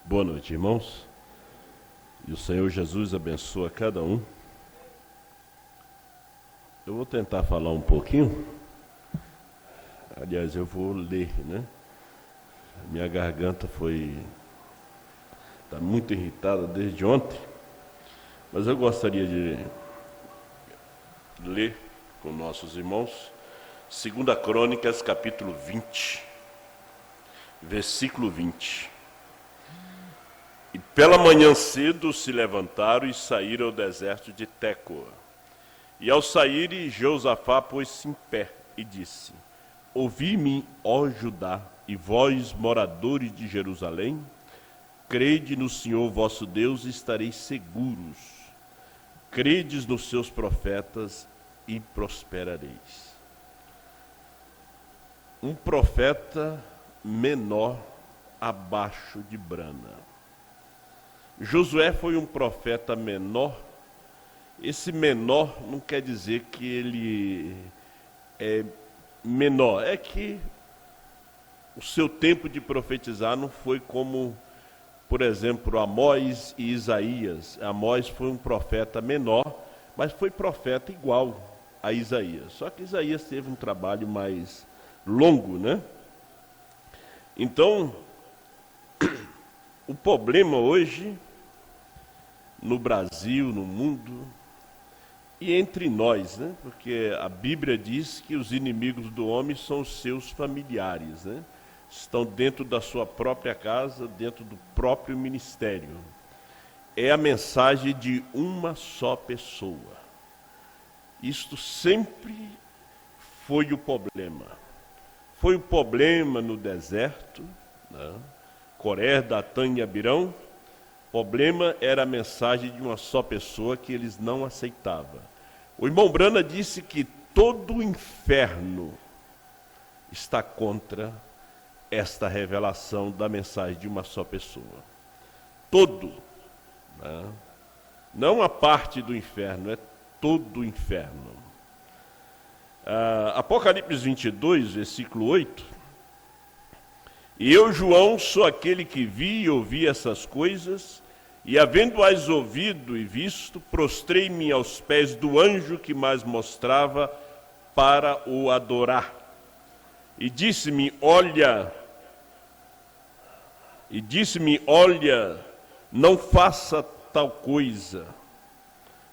Boa noite, irmãos. E o Senhor Jesus abençoa cada um. Eu vou tentar falar um pouquinho. Aliás, eu vou ler, né? Minha garganta está muito irritada desde ontem. Mas eu gostaria de ler com nossos irmãos 2 Crônicas, capítulo 20, versículo 20. E pela manhã cedo se levantaram e saíram ao deserto de Tecoa. E ao saírem, Josafá pôs-se em pé e disse: Ouvi-me, ó Judá, e vós, moradores de Jerusalém, crede no Senhor vosso Deus e estareis seguros. Credes nos seus profetas e prosperareis. Um profeta menor abaixo de Brana. Josué foi um profeta menor. Esse menor não quer dizer que ele é menor, é que o seu tempo de profetizar não foi como, por exemplo, Amós e Isaías. Amós foi um profeta menor, mas foi profeta igual a Isaías. Só que Isaías teve um trabalho mais longo, né? Então, o problema hoje, no Brasil, no mundo, e entre nós, né? Porque a Bíblia diz que os inimigos do homem são os seus familiares, né? Estão dentro da sua própria casa, dentro do próprio ministério. É a mensagem de uma só pessoa. Isto sempre foi o problema. Foi o problema no deserto, né? Coré, Datã e Abirão. O problema era a mensagem de uma só pessoa que eles não aceitavam. O irmão Brana disse que todo o inferno está contra esta revelação da mensagem de uma só pessoa. Todo. Né? Não a parte do inferno, é todo o inferno. Apocalipse 22, versículo 8. E eu, João, sou aquele que vi e ouvi essas coisas, e havendo-as ouvido e visto, prostrei-me aos pés do anjo que mais mostrava para o adorar. E disse-me, olha, não faça tal coisa,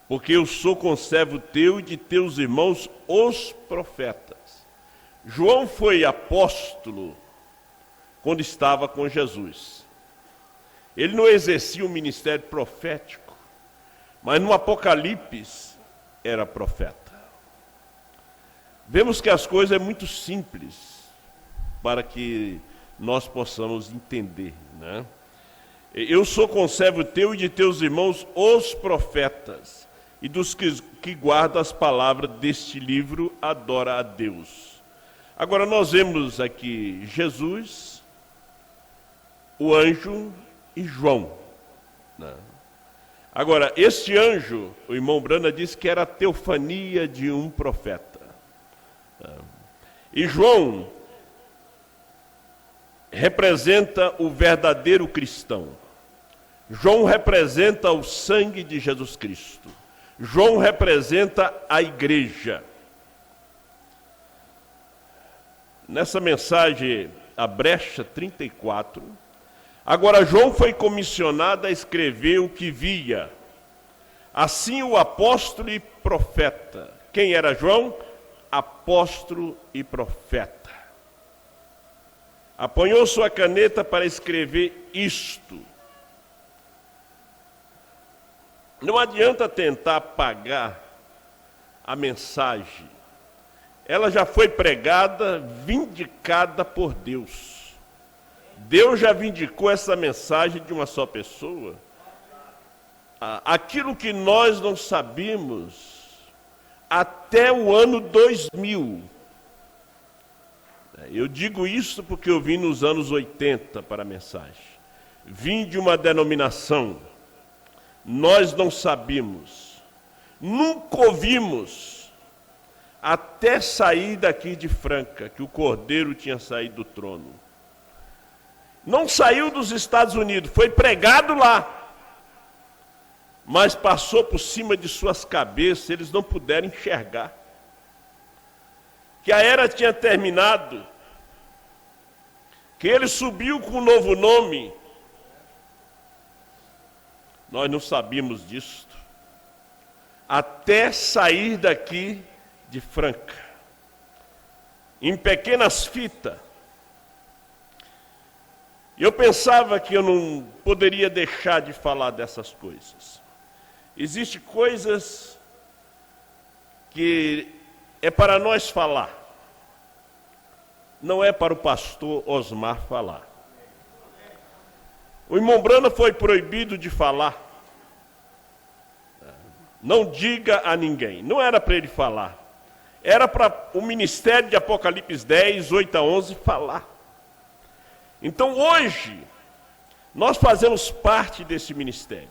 porque eu sou conservo teu e de teus irmãos, os profetas. João foi apóstolo quando estava com Jesus. Ele não exercia um ministério profético, mas no Apocalipse era profeta. Vemos que as coisas é muito simples para que nós possamos entender, né? Eu sou conservo teu e de teus irmãos, os profetas, e dos que guardam as palavras deste livro, adora a Deus. Agora nós vemos aqui Jesus, o anjo e João. Né? Agora, este anjo, o irmão Brana disse que era a teofania de um profeta. E João representa o verdadeiro cristão. João representa o sangue de Jesus Cristo. João representa a igreja. Nessa mensagem, a brecha 34, agora João foi comissionado a escrever o que via. Assim o apóstolo e profeta. Quem era João? Apóstolo e profeta. Apanhou sua caneta para escrever isto. Não adianta tentar apagar a mensagem. Ela já foi pregada, vindicada por Deus. Deus já vindicou essa mensagem de uma só pessoa. Aquilo que nós não sabíamos até o ano 2000. Eu digo isso porque eu vim nos anos 80 para a mensagem. Vim de uma denominação. Nós não sabíamos. Nunca ouvimos. Até sair daqui de Franca, que o Cordeiro tinha saído do trono. Não saiu dos Estados Unidos, foi pregado lá. Mas passou por cima de suas cabeças, eles não puderam enxergar. Que a era tinha terminado, que ele subiu com um novo nome. Nós não sabíamos disso. Até sair daqui de Franca, em pequenas fitas. Eu pensava que eu não poderia deixar de falar dessas coisas. Existem coisas que é para nós falar, não é para o pastor Osmar falar. O irmão Brana foi proibido de falar. Não diga a ninguém. Não era para ele falar. Era para o ministério de Apocalipse 10, 8 a 11 falar. Então hoje, nós fazemos parte desse ministério.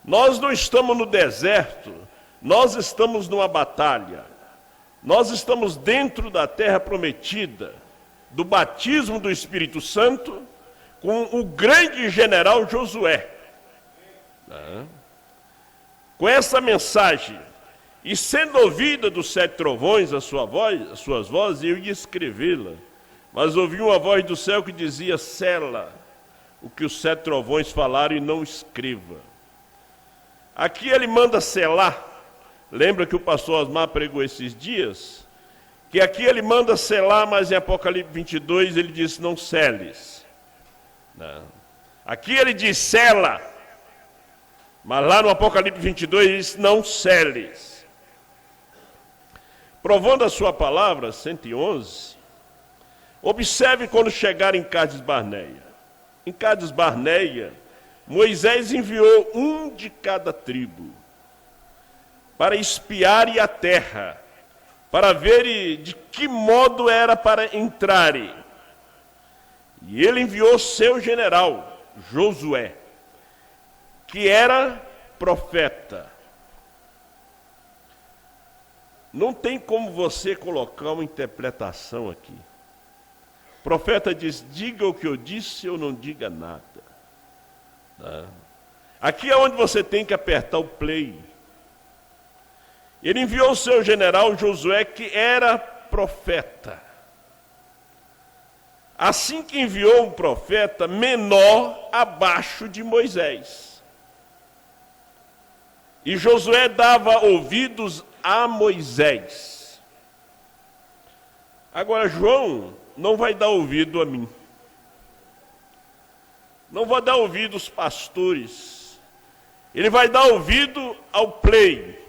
Nós não estamos no deserto, nós estamos numa batalha. Nós estamos dentro da terra prometida, do batismo do Espírito Santo, com o grande general Josué. Com essa mensagem, e sendo ouvida dos 7 trovões as suas vozes, eu ia escrevê-la. Mas ouvi uma voz do céu que dizia: sela o que os 7 trovões falaram e não escreva. Aqui ele manda selar. Lembra que o pastor Osmar pregou esses dias? Que aqui ele manda selar, mas em Apocalipse 22 ele diz: não seles. Não. Aqui ele diz: sela. Mas lá no Apocalipse 22 ele diz: não seles. Provando a sua palavra, 111, observe quando chegar em Cades Barneia. Em Cades Barneia, Moisés enviou um de cada tribo para espiarem a terra, para verem de que modo era para entrarem. E ele enviou seu general, Josué, que era profeta. Não tem como você colocar uma interpretação aqui. O profeta diz: diga o que eu disse ou não diga nada. Aqui é onde você tem que apertar o play. Ele enviou o seu general Josué, que era profeta. Assim que enviou um profeta menor abaixo de Moisés. E Josué dava ouvidos a Moisés. Agora João não vai dar ouvido a mim. Não vai dar ouvido aos pastores. Ele vai dar ouvido ao play.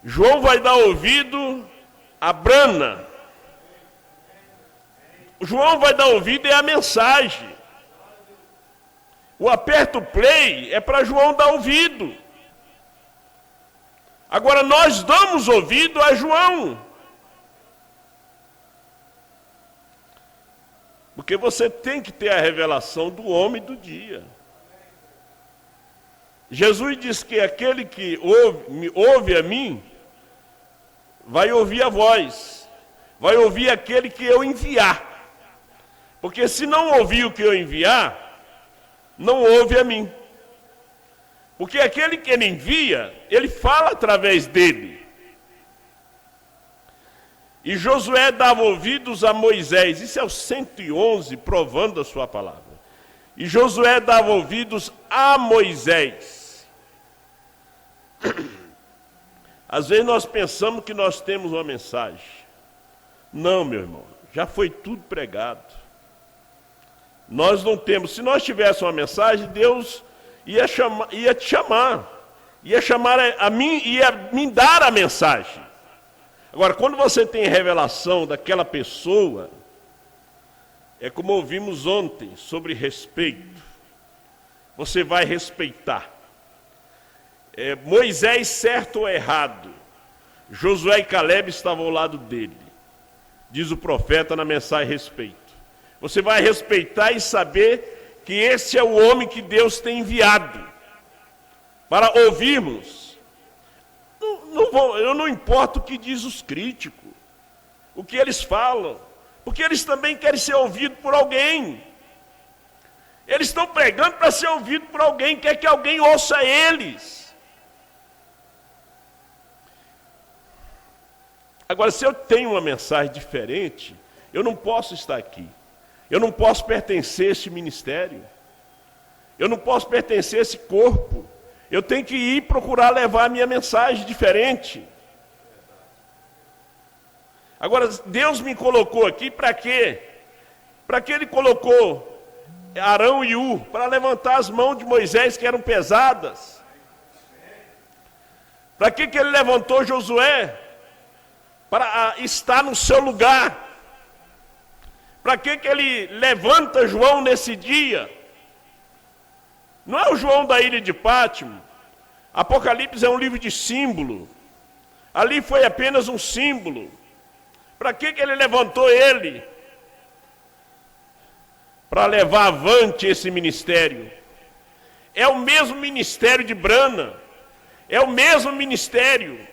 João vai dar ouvido a Brana. João vai dar ouvido à mensagem. O aperto play é para João dar ouvido. Agora nós damos ouvido a João. Porque você tem que ter a revelação do homem do dia. Jesus diz que aquele que ouve a mim, vai ouvir a voz, vai ouvir aquele que eu enviar. Porque se não ouvir o que eu enviar, não ouve a mim. Porque aquele que ele envia, ele fala através dele. E Josué dava ouvidos a Moisés. Isso é o 111, provando a sua palavra. E Josué dava ouvidos a Moisés. Às vezes nós pensamos que nós temos uma mensagem. Não, meu irmão, já foi tudo pregado. Nós não temos. Se nós tivéssemos uma mensagem, Deus ia te chamar. Ia chamar a mim, ia me dar a mensagem. Agora, quando você tem revelação daquela pessoa, é como ouvimos ontem sobre respeito. Você vai respeitar. Moisés, certo ou errado, Josué e Caleb estavam ao lado dele. Diz o profeta na mensagem respeito. Você vai respeitar e saber que esse é o homem que Deus tem enviado para ouvirmos. Eu não importo o que diz os críticos, o que eles falam, Porque eles também querem ser ouvidos por alguém. Eles estão pregando para ser ouvidos por alguém, quer que alguém ouça eles. Agora, se eu tenho uma mensagem diferente, eu não posso estar aqui. Eu não posso pertencer a esse ministério. Eu não posso pertencer a esse corpo. Eu tenho que ir procurar levar a minha mensagem diferente. Agora, Deus me colocou aqui para quê? Para que Ele colocou Arão e Ur? Para levantar as mãos de Moisés, que eram pesadas. Para que Ele levantou Josué? Para estar no seu lugar. Para que Ele levanta João nesse dia? Não é o João da ilha de Pátimo. Apocalipse é um livro de símbolo. Ali foi apenas um símbolo. Para que Ele levantou ele? Para levar avante esse ministério. É o mesmo ministério de Brana. É o mesmo ministério.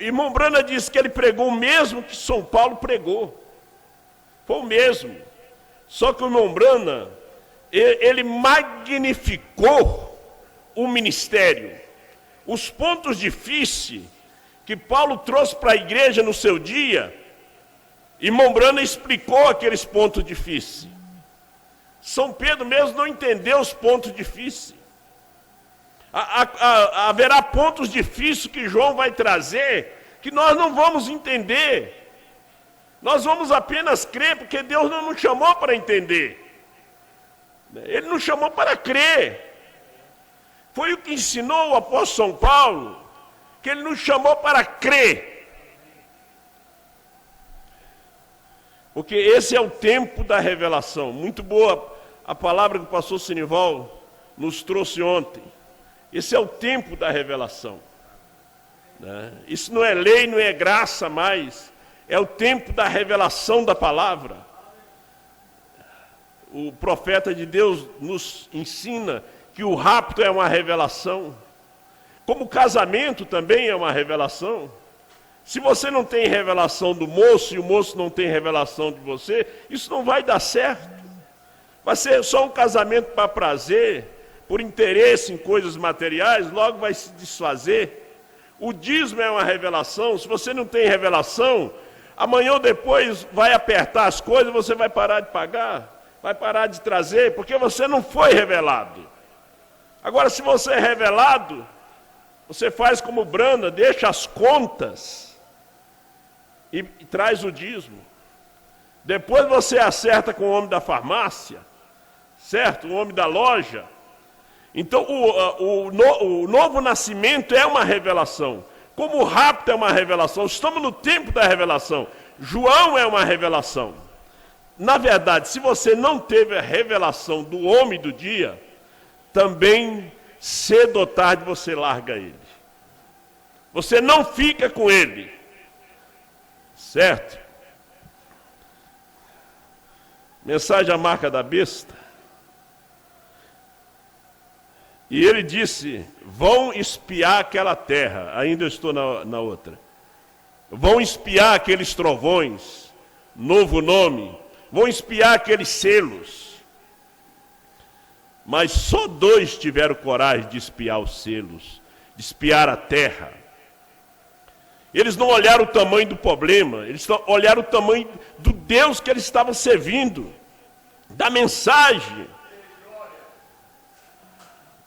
Irmão Brana disse que ele pregou o mesmo que São Paulo pregou. Foi o mesmo. Só que o irmão Brana, ele magnificou o ministério. Os pontos difíceis que Paulo trouxe para a igreja no seu dia, irmão Brana explicou aqueles pontos difíceis. São Pedro mesmo não entendeu os pontos difíceis. Haverá pontos difíceis que João vai trazer, que nós não vamos entender. Nós vamos apenas crer, porque Deus não nos chamou para entender. Ele nos chamou para crer. Foi o que ensinou o apóstolo São Paulo, que ele nos chamou para crer. Porque esse é o tempo da revelação. Muito boa a palavra que o pastor Sinival nos trouxe ontem. Esse é o tempo da revelação. Isso não é lei, não é graça mais. É o tempo da revelação da palavra. O profeta de Deus nos ensina que o rapto é uma revelação. Como o casamento também é uma revelação. Se você não tem revelação do moço e o moço não tem revelação de você, isso não vai dar certo. Vai ser só um casamento para prazer, por interesse em coisas materiais, logo vai se desfazer. O dízimo é uma revelação. Se você não tem revelação, amanhã ou depois vai apertar as coisas, você vai parar de pagar, vai parar de trazer, porque você não foi revelado. Agora, se você é revelado, você faz como Brana, deixa as contas e traz o dízimo. Depois você acerta com o homem da farmácia, certo? O homem da loja. Então, o novo nascimento é uma revelação. Como o rapto é uma revelação, estamos no tempo da revelação. João é uma revelação. Na verdade, se você não teve a revelação do homem do dia, também cedo ou tarde você larga ele. Você não fica com ele. Certo? Mensagem à marca da besta. E ele disse, vão espiar aquela terra. Ainda estou na outra. Vão espiar aqueles trovões. Novo nome. Vão espiar aqueles selos. Mas só 2 tiveram coragem de espiar os selos. De espiar a terra. Eles não olharam o tamanho do problema. Eles olharam o tamanho do Deus que eles estavam servindo. Da mensagem.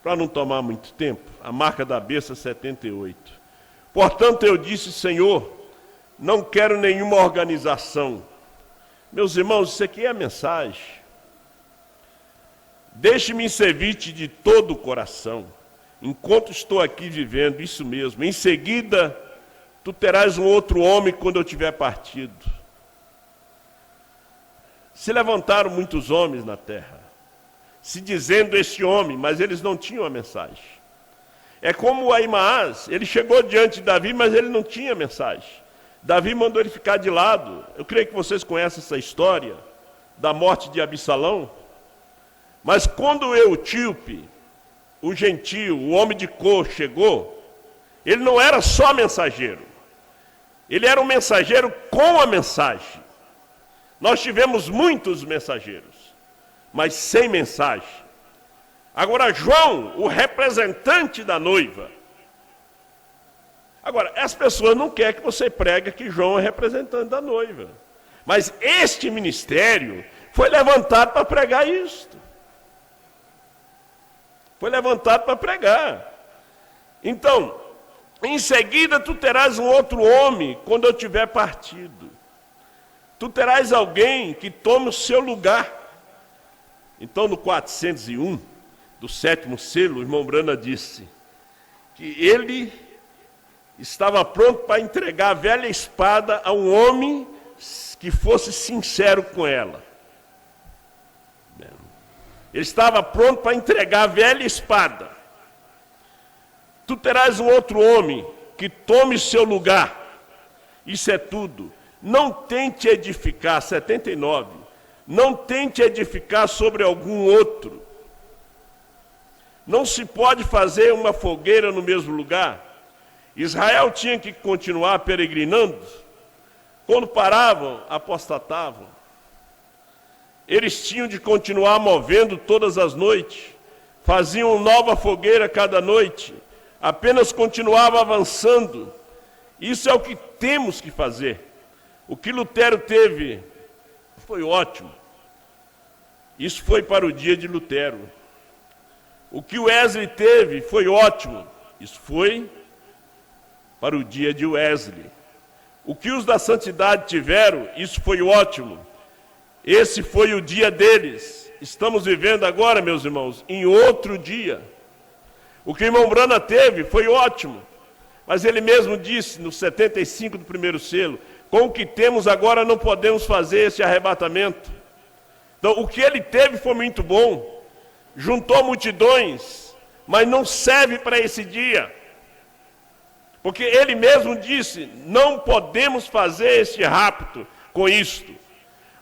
Para não tomar muito tempo, a marca da besta 78. Portanto, eu disse, Senhor, não quero nenhuma organização. Meus irmãos, isso aqui é a mensagem. Deixe-me servir-te de todo o coração, enquanto estou aqui vivendo, isso mesmo. Em seguida, tu terás um outro homem quando eu tiver partido. Se levantaram muitos homens na terra, se dizendo esse homem, mas eles não tinham a mensagem. É como o Ahimaás, ele chegou diante de Davi, mas ele não tinha a mensagem. Davi mandou ele ficar de lado. Eu creio que vocês conhecem essa história da morte de Absalão. Mas quando o etíope, o gentio, o homem de cor chegou, ele não era só mensageiro. Ele era um mensageiro com a mensagem. Nós tivemos muitos mensageiros, mas sem mensagem. Agora, João, o representante da noiva. Agora, as pessoas não querem que você pregue que João é representante da noiva. Mas este ministério foi levantado para pregar isto. Foi levantado para pregar. Então, em seguida tu terás um outro homem quando eu tiver partido. Tu terás alguém que tome o seu lugar. Então, no 401, do 7º selo, o irmão Brana disse que ele estava pronto para entregar a velha espada a um homem que fosse sincero com ela. Ele estava pronto para entregar a velha espada. Tu terás um outro homem que tome seu lugar. Isso é tudo. Não tente edificar, 79, não tente edificar sobre algum outro. Não se pode fazer uma fogueira no mesmo lugar. Israel tinha que continuar peregrinando. Quando paravam, apostatavam. Eles tinham de continuar movendo todas as noites. Faziam nova fogueira cada noite. Apenas continuava avançando. Isso é o que temos que fazer. O que Lutero teve foi ótimo. Isso foi para o dia de Lutero. O que Wesley teve foi ótimo. Isso foi para o dia de Wesley. O que os da santidade tiveram, isso foi ótimo. Esse foi o dia deles. Estamos vivendo agora, meus irmãos, em outro dia. O que o irmão Brana teve foi ótimo. Mas ele mesmo disse, no 75 do 1º selo, com o que temos agora não podemos fazer esse arrebatamento. Então, o que ele teve foi muito bom. Juntou multidões, mas não serve para esse dia. Porque ele mesmo disse, não podemos fazer este rapto com isto.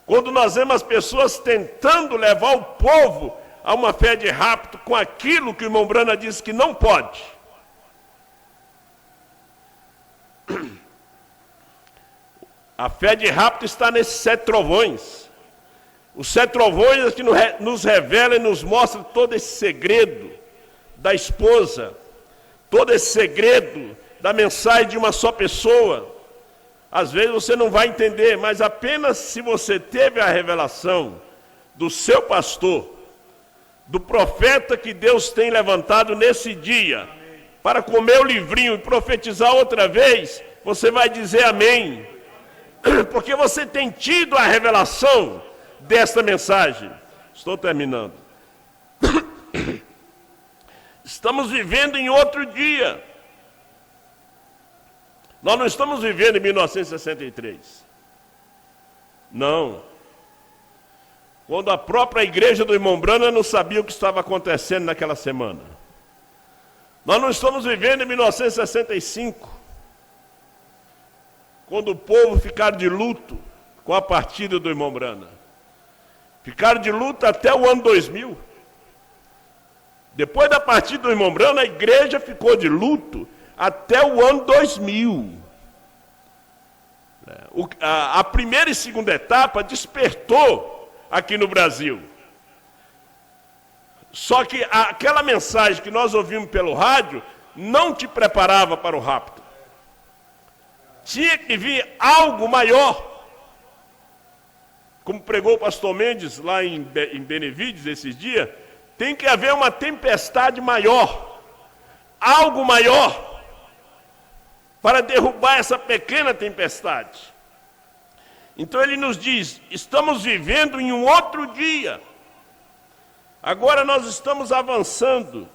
Quando nós vemos as pessoas tentando levar o povo a uma fé de rapto com aquilo que o irmão Brana disse que não pode. A fé de rapto está nesses 7 trovões. Os 7 trovões é que nos revela e nos mostra todo esse segredo da esposa, todo esse segredo da mensagem de uma só pessoa. Às vezes você não vai entender, mas apenas se você teve a revelação do seu pastor, do profeta que Deus tem levantado nesse dia, para comer o livrinho e profetizar outra vez, você vai dizer amém. Porque você tem tido a revelação desta mensagem. Estou terminando. Estamos vivendo em outro dia. Nós não estamos vivendo em 1963. Não. Quando a própria igreja do irmão Brana não sabia o que estava acontecendo naquela semana. Nós não estamos vivendo em 1965. Quando o povo ficaram de luto com a partida do irmão Brana. Ficaram de luto até o ano 2000. Depois da partida do irmão Brana, a igreja ficou de luto até o ano 2000. A primeira e segunda etapa despertou aqui no Brasil. Só que aquela mensagem que nós ouvimos pelo rádio não te preparava para o rapto. Tinha que vir algo maior. Como pregou o pastor Mendes lá em Benevides esses dias, tem que haver uma tempestade maior. Algo maior para derrubar essa pequena tempestade. Então ele nos diz, estamos vivendo em um outro dia. Agora nós estamos avançando.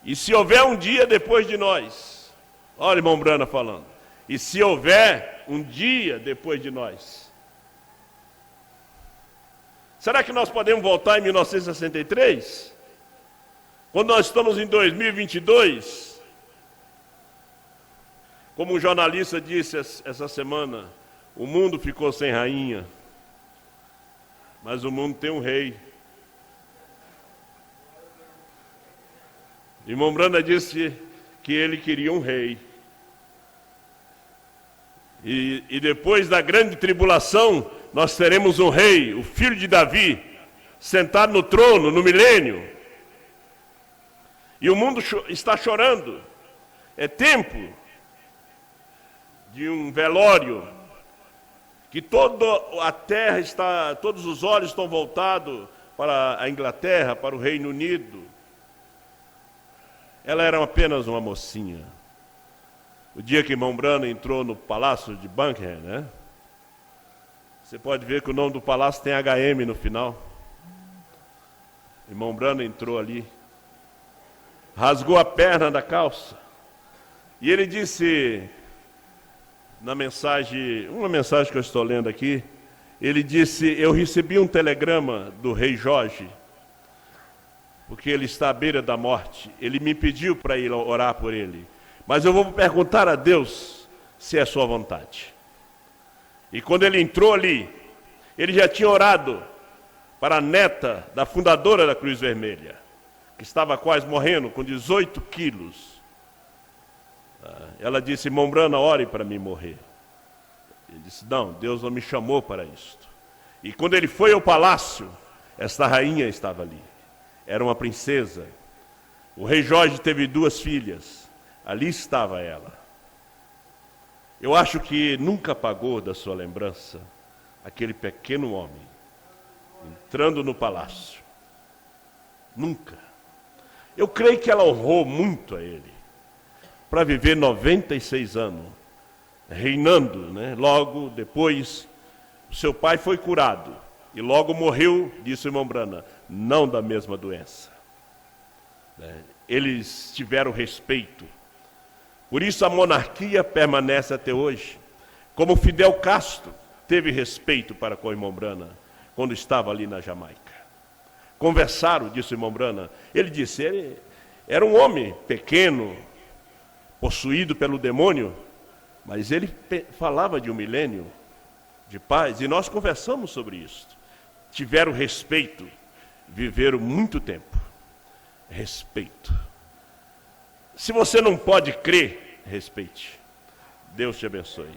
E se houver um dia depois de nós, olha o irmão Brana falando, e se houver um dia depois de nós, será que nós podemos voltar em 1963? Quando nós estamos em 2022? Como um jornalista disse essa semana, o mundo ficou sem rainha, mas o mundo tem um rei. O irmão Brana disse que ele queria um rei. E depois da grande tribulação, nós teremos um rei, o filho de Davi, sentado no trono, no milênio. E o mundo está chorando. É tempo de um velório, que toda a terra está, todos os olhos estão voltados para a Inglaterra, para o Reino Unido. Ela era apenas uma mocinha. O dia que irmão Branham entrou no palácio de Buckingham, né? Você pode ver que o nome do palácio tem HM no final. Irmão Branham entrou ali, rasgou a perna da calça, e ele disse, na mensagem, uma mensagem que eu estou lendo aqui, ele disse: eu recebi um telegrama do rei Jorge, porque ele está à beira da morte. Ele me pediu para ir orar por ele, mas eu vou perguntar a Deus se é sua vontade. E quando ele entrou ali, ele já tinha orado para a neta da fundadora da Cruz Vermelha, que estava quase morrendo, com 18 quilos. Ela disse: irmão Branham, ore para mim morrer. Ele disse: não, Deus não me chamou para isto. E quando ele foi ao palácio, esta rainha estava ali. Era uma princesa. O rei Jorge teve 2 filhas. Ali estava ela. Eu acho que nunca apagou da sua lembrança aquele pequeno homem entrando no palácio. Nunca. Eu creio que ela honrou muito a ele, para viver 96 anos, reinando, né? Logo depois, o seu pai foi curado, e logo morreu, disse o irmão Branham, não da mesma doença. Eles tiveram respeito. Por isso a monarquia permanece até hoje. Como Fidel Castro teve respeito para com o irmão Branham, quando estava ali na Jamaica. Conversaram, disse o irmão Branham. Ele disse, ele era um homem pequeno, possuído pelo demônio, mas ele falava de um milênio de paz, e nós conversamos sobre isso. Tiveram respeito, viveram muito tempo. Respeito. Se você não pode crer, respeite. Deus te abençoe.